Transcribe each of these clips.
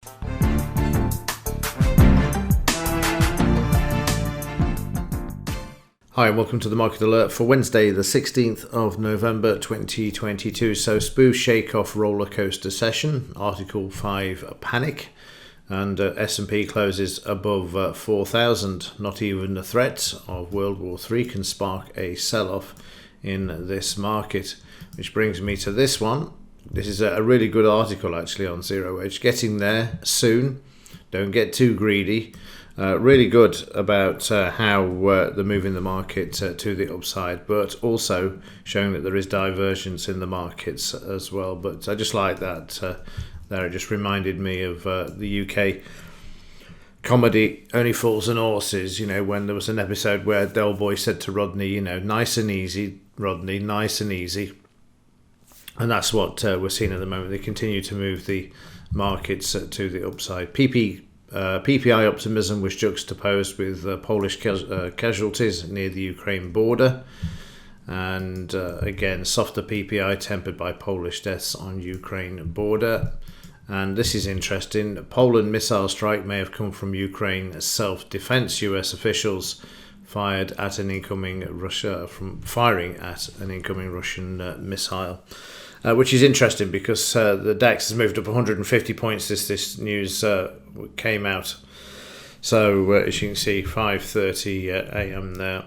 Hi and welcome to the Market Alert for Wednesday the 16th of November 2022. So SPOO shake-off roller coaster session, Article 5 panic, and S&P closes above 4,000. Not even the threat of World War III can spark a sell-off in this market. Which brings me to this one. This is a really good article actually on Zero Hedge. Getting there soon. Don't get too greedy. Really good about how they're moving the market to the upside, but also showing that there is divergence in the markets as well. But I just like that there. It just reminded me of the UK comedy Only Fools and Horses, when there was an episode where Del Boy said to Rodney, nice and easy, Rodney, nice and easy. And that's what we're seeing at the moment. They continue to move the markets to the upside. PPI optimism was juxtaposed with Polish casualties near the Ukraine border. And again, softer PPI tempered by Polish deaths on Ukraine border. And this is interesting. Poland missile strike may have come from Ukraine self-defense. US officials firing at an incoming Russian missile. Which is interesting because the DAX has moved up 150 points since this news came out. So as you can see, 5:30 a.m. there.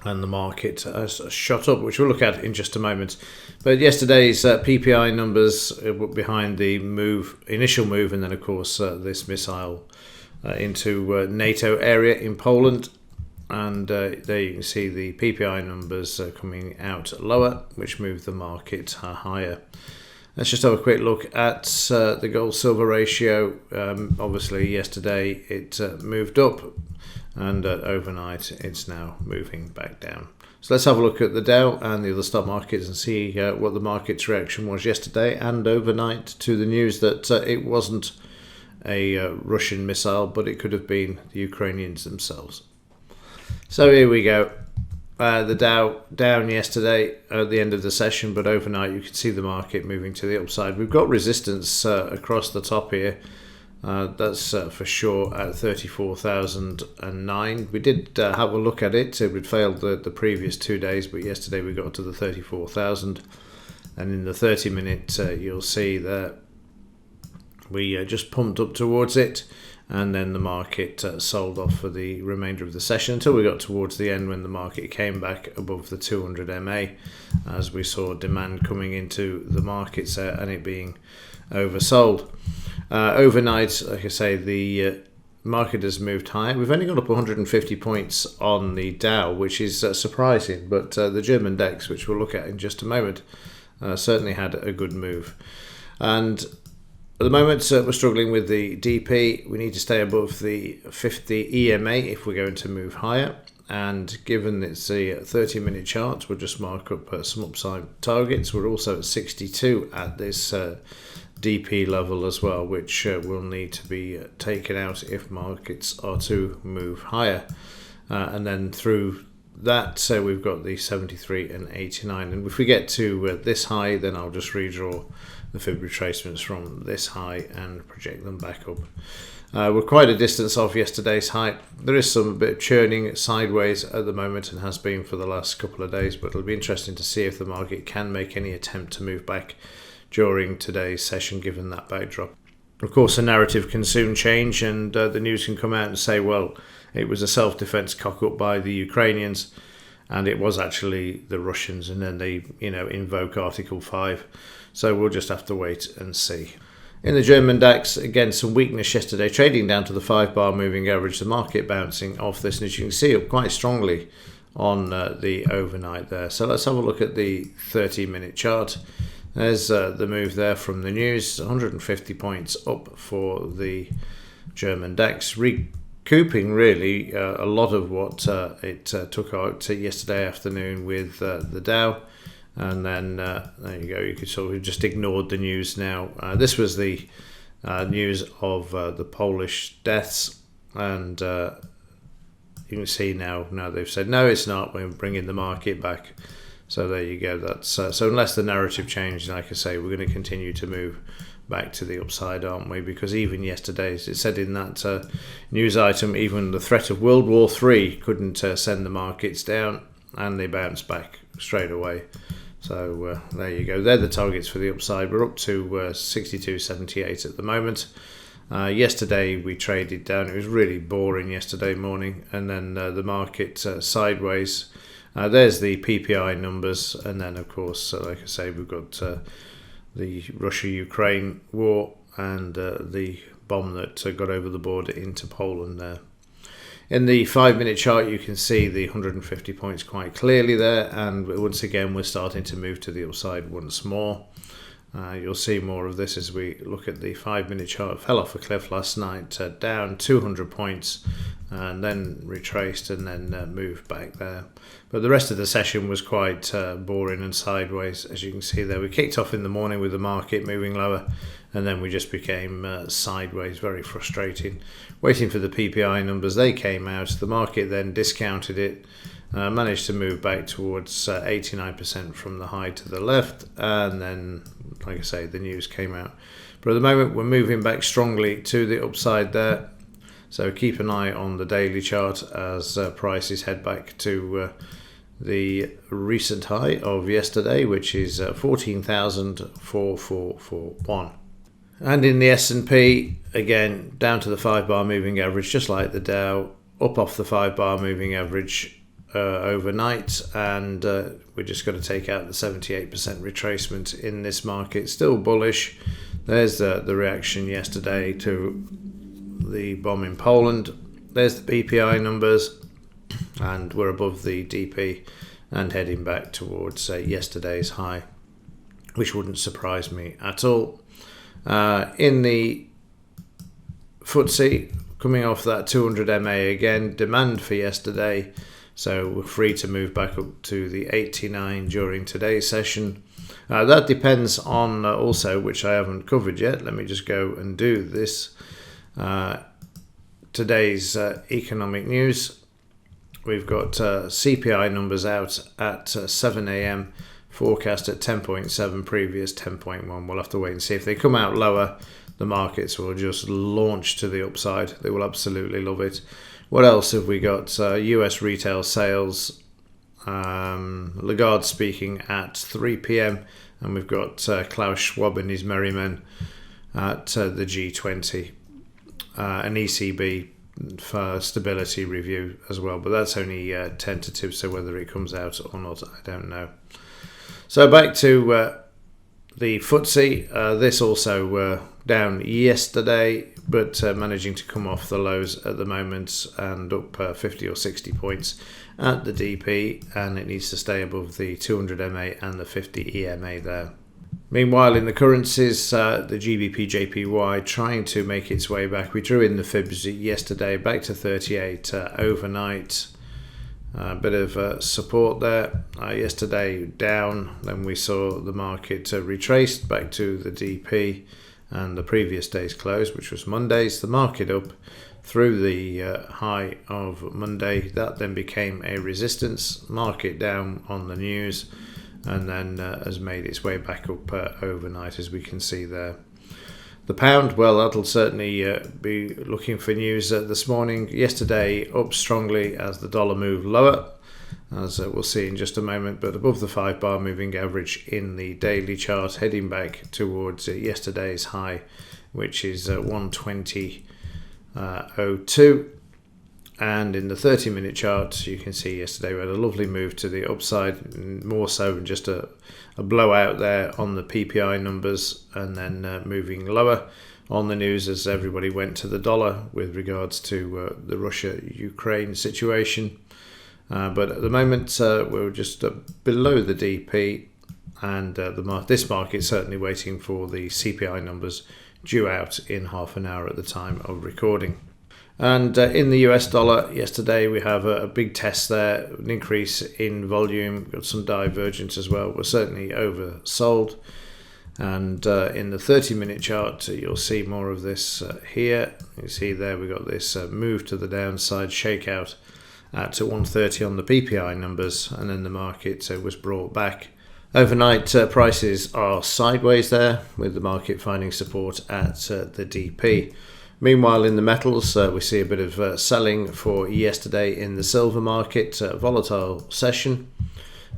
And the market has shot up, which we'll look at in just a moment. But yesterday's PPI numbers were behind the initial move, and then of course this missile into NATO area in Poland. And there you can see the PPI numbers coming out lower, which moved the market higher. Let's just have a quick look at the gold-silver ratio. Obviously, yesterday it moved up, and overnight it's now moving back down. So let's have a look at the Dow and the other stock markets and see what the market's reaction was yesterday and overnight to the news that it wasn't a Russian missile, but it could have been the Ukrainians themselves. So here we go. The Dow down yesterday at the end of the session, but overnight you can see the market moving to the upside. We've got resistance across the top here. That's for sure at 34,009. We did have a look at it. It had failed the previous 2 days, but yesterday we got to the 34,000. And in the 30-minute, you'll see that we just pumped up towards it. And then the market sold off for the remainder of the session until we got towards the end when the market came back above the 200 MA as we saw demand coming into the markets and it being oversold. Overnight, like I say, the market has moved higher. We've only got up 150 points on the Dow, which is surprising, but the German DAX, which we'll look at in just a moment, certainly had a good move. And at the moment, we're struggling with the DP. We need to stay above the 50 EMA if we're going to move higher. And given it's a 30-minute chart, we'll just mark up some upside targets. We're also at 62 at this DP level as well, which will need to be taken out if markets are to move higher. And then through that, we've got the 73 and 89. And if we get to this high, then I'll just redraw the fib retracements from this high and project them back up. We're quite a distance off yesterday's high. There is some bit of churning sideways at the moment and has been for the last couple of days, but it'll be interesting to see if the market can make any attempt to move back during today's session given that backdrop. Of course, the narrative can soon change and the news can come out and say, well, it was a self-defense cock-up by the Ukrainians and it was actually the Russians, and then they invoke Article 5. So we'll just have to wait and see. In the German DAX, again, some weakness yesterday, trading down to the 5-bar moving average. The market bouncing off this, and as you can see, up quite strongly on the overnight there. So let's have a look at the 30-minute chart. There's the move there from the news, 150 points up for the German DAX, recouping really a lot of what it took out yesterday afternoon with the Dow. And then there you go, you could sort of just ignored the news now. This was the news of the Polish deaths, and you can see now they've said no, it's not, we're bringing the market back So there you go. That's so unless the narrative changes, like I say, we're going to continue to move back to the upside, aren't we? Because even yesterday, as it said in that news item, even the threat of World War III couldn't send the markets down, and they bounced back straight away. So there you go. They're the targets for the upside. We're up to 62.78 at the moment. Yesterday we traded down. It was really boring yesterday morning, and then the market sideways. There's the PPI numbers, and then of course, like I say, we've got the Russia-Ukraine war and the bomb that got over the border into Poland there. In the 5-minute chart, you can see the 150 points quite clearly there, and once again we're starting to move to the upside once more. You'll see more of this as we look at the 5-minute chart. It fell off a cliff last night, down 200 points, and then retraced and then moved back there. But the rest of the session was quite boring and sideways, as you can see there. We kicked off in the morning with the market moving lower, and then we just became sideways, very frustrating. Waiting for the PPI numbers, they came out. The market then discounted it, managed to move back towards 89% from the high to the left, and then, like I say, the news came out. But at the moment, we're moving back strongly to the upside there. So keep an eye on the daily chart as prices head back to the recent high of yesterday, which is 14,4441. And in the S&P, again, down to the 5-bar moving average, just like the Dow, up off the 5-bar moving average overnight, and we're just going to take out the 78% retracement in this market. Still bullish. There's the reaction yesterday to the bomb in Poland. There's the PPI numbers, and we're above the DP and heading back towards yesterday's high, which wouldn't surprise me at all. In the FTSE, coming off that 200 MA again, demand for yesterday, so we're free to move back up to the 89 during today's session. That depends on also, which I haven't covered yet. Let me just go and do this. Today's economic news. We've got CPI numbers out at 7 a.m. Forecast at 10.7, previous 10.1. We'll have to wait and see. If they come out lower, the markets will just launch to the upside. They will absolutely love it. What else have we got? US retail sales. Lagarde speaking at 3 p.m. And we've got Klaus Schwab and his merry men at the G20. An ECB for stability review as well, but that's only tentative, so whether it comes out or not, I don't know. So back to the FTSE. This also down yesterday, but managing to come off the lows at the moment and up 50 or 60 points at the DP, and it needs to stay above the 200 MA and the 50 EMA there. Meanwhile, in the currencies, the GBP JPY trying to make its way back. We drew in the fibs yesterday, back to 38 overnight. A bit of support there. Yesterday down, then we saw the market retraced back to the DP and the previous day's close, which was Monday's. The market up through the high of Monday. That then became a resistance. Market down on the news, and then has made its way back up overnight, as we can see there. The pound, well, that'll certainly be looking for news this morning. Yesterday up strongly as the dollar moved lower, as we'll see in just a moment, but above the 5-bar moving average in the daily chart, heading back towards yesterday's high, which is 120.02. And in the 30-minute chart, you can see yesterday we had a lovely move to the upside, more so than just a blowout there on the PPI numbers, and then moving lower on the news as everybody went to the dollar with regards to the Russia-Ukraine situation. But at the moment, we're just below the DP, and this market certainly waiting for the CPI numbers due out in half an hour at the time of recording. And in the US dollar yesterday, we have a big test there, an increase in volume, got some divergence as well. We're certainly oversold. And in the 30-minute chart, you'll see more of this here. You see there we got this move to the downside, shakeout, at 130 on the PPI numbers, and then the market was brought back. Overnight prices are sideways there, with the market finding support at the DP. Meanwhile, in the metals, we see a bit of selling for yesterday in the silver market. Volatile session,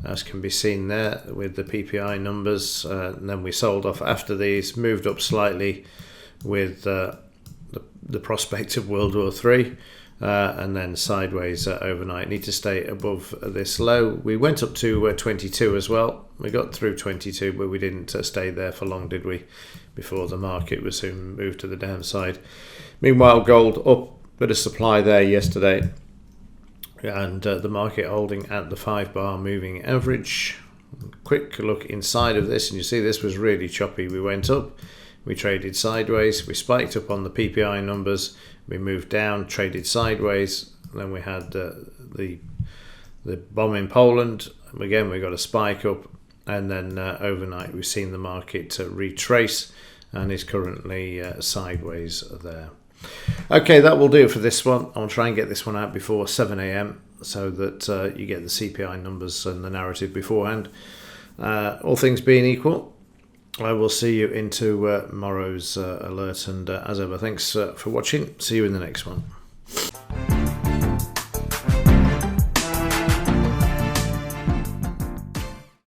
as can be seen there with the PPI numbers. And then we sold off after these, moved up slightly with the prospect of World War III, and then sideways overnight. Need to stay above this low. We went up to 22 as well. We got through 22, but we didn't stay there for long, did we? Before the market was soon moved to the downside. Meanwhile, gold up, bit of supply there yesterday, and the market holding at the 5-bar moving average. Quick look inside of this, and you see this was really choppy. We went up, we traded sideways, we spiked up on the PPI numbers, we moved down, traded sideways, then we had the bomb in Poland. Again, we got a spike up, and then overnight we've seen the market retrace and is currently sideways there. Okay, that will do it for this one. I'll try and get this one out before 7 a.m. so that you get the CPI numbers and the narrative beforehand. All things being equal, I will see you into tomorrow's alert, and as ever, thanks for watching. See you in the next one.